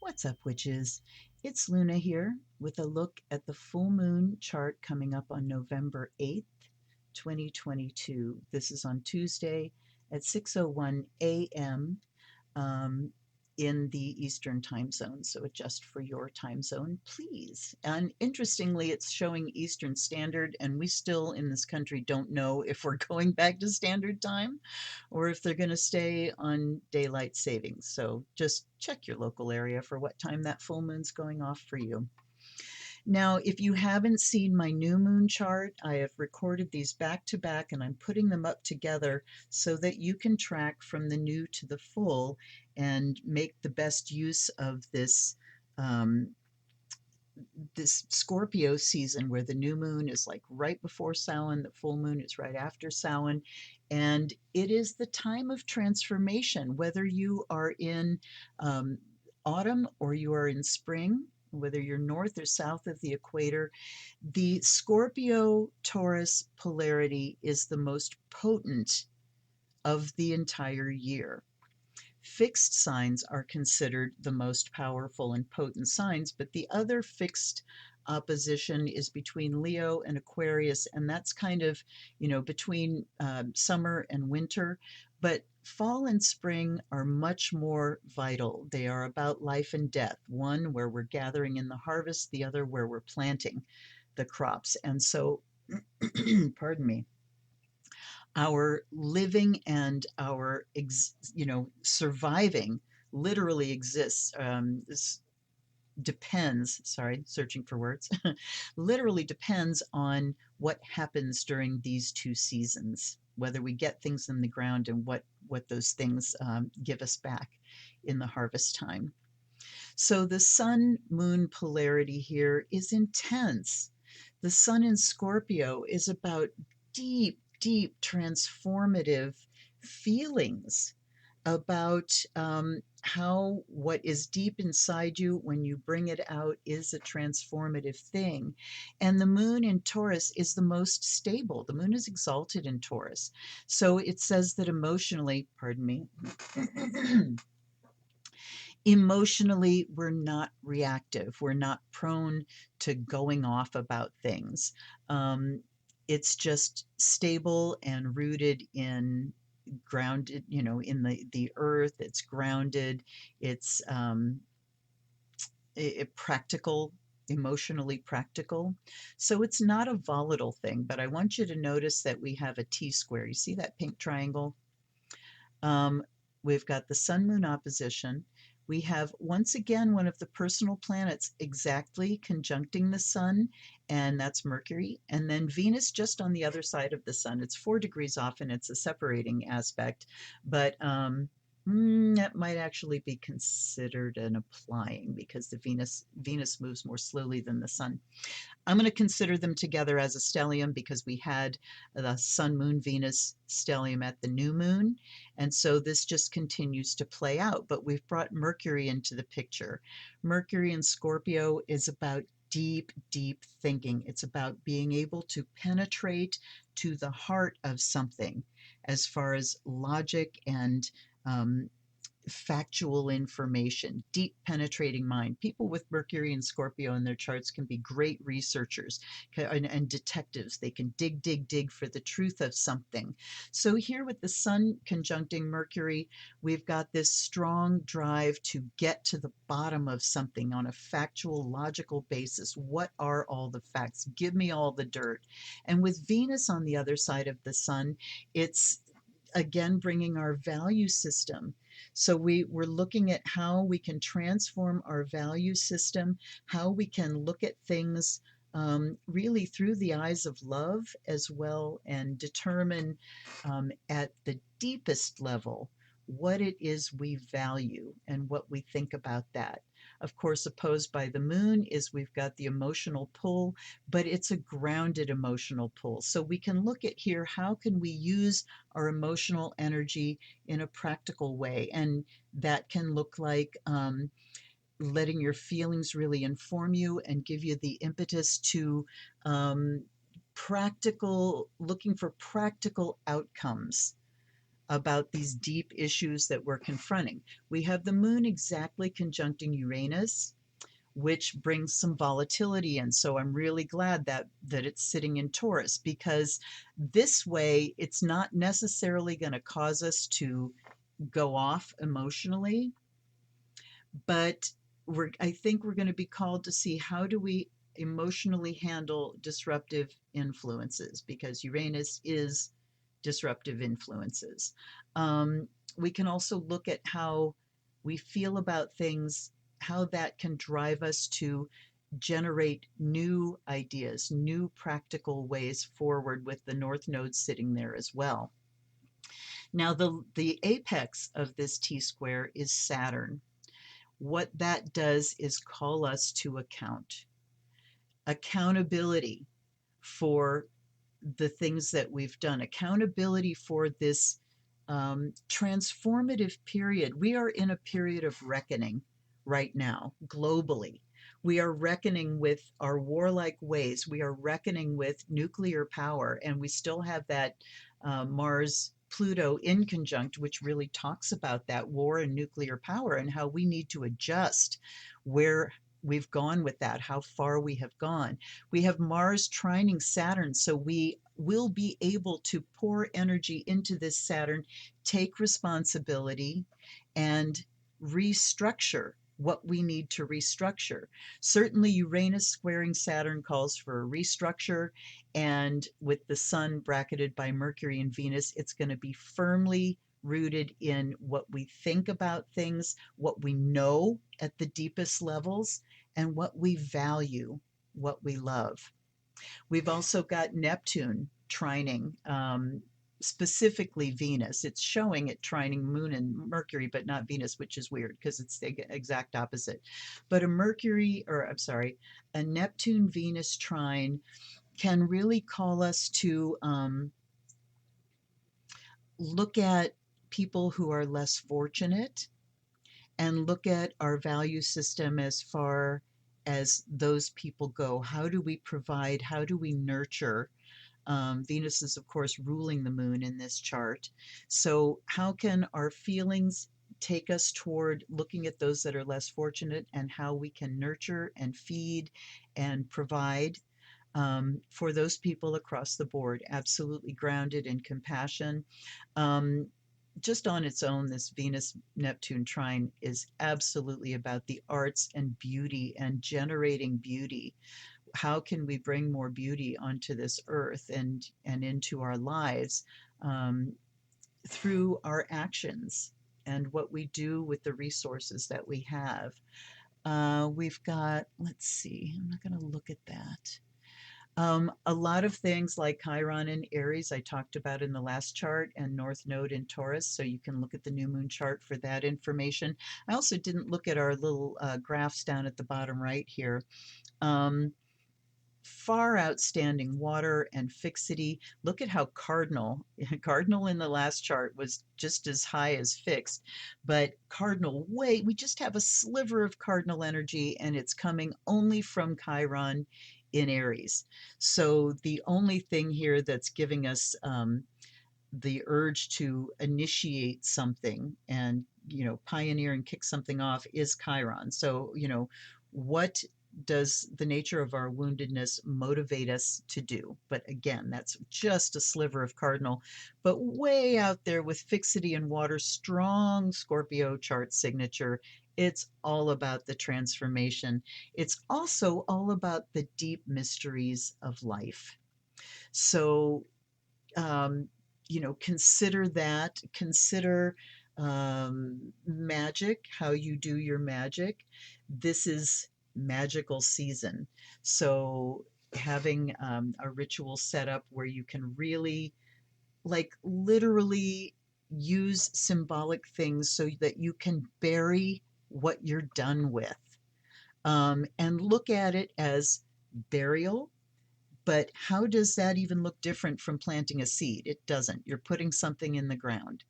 What's up, witches? It's Luna here with a look at the full moon chart coming up on November 8th, 2022. This is on Tuesday at 6:01 a.m. Um, in the Eastern time zone. So adjust for your time zone, please. And interestingly, it's showing Eastern Standard, and we still in this country don't know if we're going back to Standard Time or if they're going to stay on daylight savings. So just check your local area for what time that full moon's going off for you. Now, if you haven't seen my new moon chart, I have recorded these back to back and I'm putting them up together so that you can track from the new to the full and make the best use of um, this Scorpio season where the new moon is like right before Samhain, the full moon is right after Samhain, and it is the time of transformation, whether you are in um, autumn or you are in spring, whether you're north or south of the equator. The Scorpio Taurus polarity is the most potent of the entire year. Fixed signs are considered the most powerful and potent signs, but the other fixed opposition is between Leo and Aquarius, and that's kind of, between summer and winter. But fall and spring are much more vital. They are about life and death, one where we're gathering in the harvest, the other where we're planting the crops. And so, pardon me, our living and our surviving literally exists depends, sorry, searching for words, literally depends on what happens during these two seasons, whether we get things in the ground and what those things give us back in the harvest time. So the sun moon polarity here is intense. The sun in Scorpio is about deep, deep transformative feelings about how what is deep inside you when you bring it out is a transformative thing. And the moon in Taurus is the most stable. The moon is exalted in Taurus. So it says that emotionally, pardon me, emotionally, we're not reactive. We're not prone to going off about things. Um, it's just stable and rooted in grounded, in the earth. It's grounded. It's practical, emotionally practical. So it's not a volatile thing, but I want you to notice that we have a T square. You see that pink triangle? Um, we've got the sun moon opposition. We have once again one of the personal planets exactly conjuncting the sun, and that's Mercury. And then Venus just on the other side of the sun. It's 4 degrees off and it's a separating aspect, but that might actually be considered an applying because the Venus moves more slowly than the sun. I'm going to consider them together as a stellium because we had the Sun, Moon, Venus stellium at the new moon. And so this just continues to play out. But we've brought Mercury into the picture. Mercury in Scorpio is about deep, deep thinking. It's about being able to penetrate to the heart of something as far as logic and um, factual information, deep penetrating mind. People with Mercury and Scorpio in their charts can be great researchers and detectives. They can dig, dig, dig for the truth of something. So here with the sun conjuncting Mercury, we've got this strong drive to get to the bottom of something on a factual, logical basis. What are all the facts? Give me all the dirt. And with Venus on the other side of the sun, it's again bringing our value system. So we're looking at how we can transform our value system, how we can look at things really through the eyes of love as well, and determine at the deepest level what it is we value and what we think about that. Of course, opposed by the moon is we've got the emotional pull, but it's a grounded emotional pull. So we can look at here, how can we use our emotional energy in a practical way? And that can look like letting your feelings really inform you and give you the impetus to um, looking for practical outcomes about these deep issues that we're confronting. We have the moon exactly conjuncting Uranus, which brings some volatility in. So I'm really glad that it's sitting in Taurus, because this way it's not necessarily going to cause us to go off emotionally, but I think we're going to be called to see how do we emotionally handle disruptive influences, because Uranus is disruptive influences. Um, we can also look at how we feel about things, how that can drive us to generate new ideas, new practical ways forward, with the North Node sitting there as well. Now, the apex of this T square is Saturn. What that does is call us to account, accountability for the things that we've done, accountability for this transformative period. We are in a period of reckoning right now, globally. We are reckoning with our warlike ways. We are reckoning with nuclear power, and we still have that Mars Pluto in conjunct, which really talks about that war and nuclear power and how we need to adjust where we've gone with that, how far we have gone. We have Mars trining Saturn, so we will be able to pour energy into this Saturn, take responsibility, and restructure what we need to restructure. Certainly, Uranus squaring Saturn calls for a restructure, and with the Sun bracketed by Mercury and Venus, it's going to be firmly rooted in what we think about things, what we know at the deepest levels, and what we value, what we love. We've also got Neptune trining, specifically Venus. It's showing it trining Moon and Mercury, but not Venus, which is weird because it's the exact opposite. But a Neptune Venus trine can really call us to look at people who are less fortunate and look at our value system as far as those people go. How do we provide? How do we nurture? Venus is, of course, ruling the moon in this chart. So, how can our feelings take us toward looking at those that are less fortunate, and how we can nurture and feed and provide for those people across the board? Absolutely grounded in compassion. Um, just on its own, this Venus Neptune trine is absolutely about the arts and beauty and generating beauty. How can we bring more beauty onto this earth and into our lives um, through our actions and what we do with the resources that we have? We've got, let's see, I'm not going to look at that. A lot of things like Chiron in Aries, I talked about in the last chart, and North Node in Taurus, so you can look at the new moon chart for that information. I also didn't look at our little graphs down at the bottom right here. Um, Far outstanding water and fixity. Look at how cardinal, cardinal in the last chart was just as high as fixed, but cardinal way, we just have a sliver of cardinal energy, and it's coming only from Chiron in Aries. So the only thing here that's giving us the urge to initiate something and pioneer and kick something off is Chiron. So what does the nature of our woundedness motivate us to do? But again, that's just a sliver of cardinal, but way out there with fixity and water, strong Scorpio chart signature. It's all about the transformation. It's also all about the deep mysteries of life. So um, consider that, consider magic, how you do your magic. This is magical season. So having a ritual set up where you can really, like, literally use symbolic things so that you can bury what you're done with, and look at it as burial. But how does that even look different from planting a seed? It doesn't. You're putting something in the ground.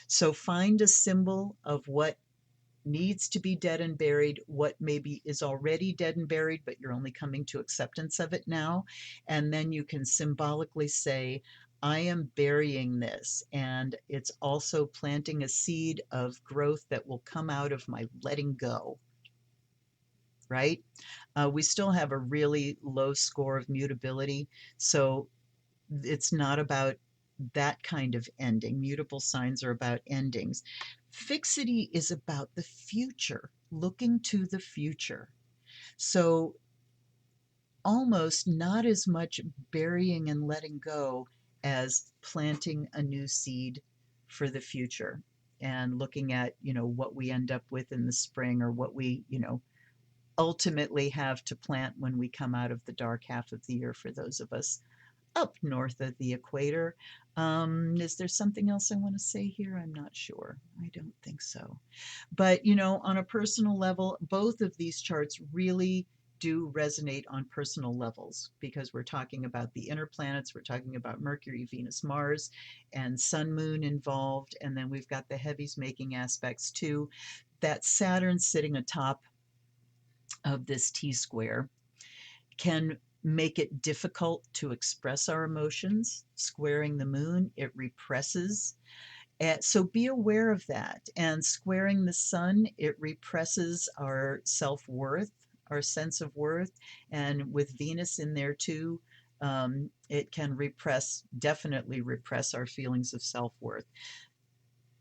So find a symbol of what needs to be dead and buried, what maybe is already dead and buried, but you're only coming to acceptance of it now. And then you can symbolically say, I am burying this, and it's also planting a seed of growth that will come out of my letting go, right? We still have a really low score of mutability, so it's not about that kind of ending. Mutable signs are about endings. Fixity is about the future, looking to the future. So almost not as much burying and letting go as planting a new seed for the future and looking at, what we end up with in the spring, or what we, ultimately have to plant when we come out of the dark half of the year for those of us up north of the equator. Is there something else I want to say here? I'm not sure. I don't think so. But, on a personal level, both of these charts really do resonate on personal levels, because we're talking about the inner planets, we're talking about Mercury, Venus, Mars, and Sun, Moon involved. And then we've got the heavies making aspects too. That Saturn sitting atop of this T square can make it difficult to express our emotions. Squaring the moon, it represses. So be aware of that. And squaring the sun, it represses our self worth, our sense of worth. And with Venus in there too, it can definitely repress our feelings of self worth.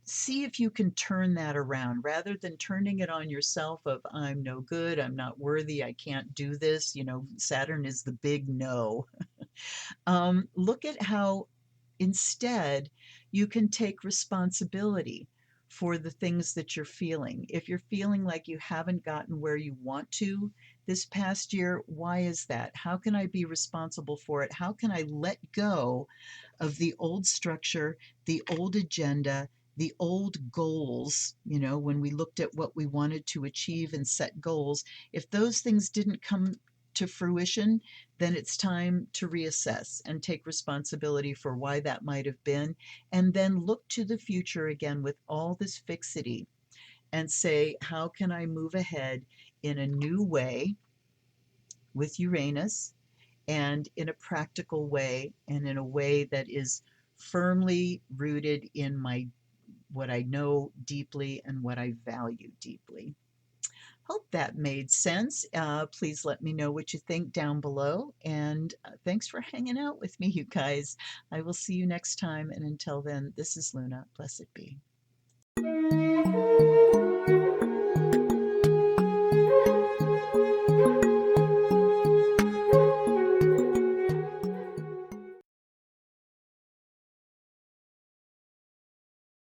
See if you can turn that around, rather than turning it on yourself of I'm no good, I'm not worthy, I can't do this. Saturn is the big no. Look at how instead you can take responsibility for the things that you're feeling. If you're feeling like you haven't gotten where you want to this past year, why is that? How can I be responsible for it? How can I let go of the old structure, the old agenda, the old goals? When we looked at what we wanted to achieve and set goals, if those things didn't come to fruition, then it's time to reassess and take responsibility for why that might have been, and then look to the future again with all this fixity and say, how can I move ahead in a new way with Uranus, and in a practical way, and in a way that is firmly rooted in my what I know deeply and what I value deeply. Hope that made sense. Please let me know what you think down below. And thanks for hanging out with me, you guys. I will see you next time. And until then, this is Luna. Blessed be.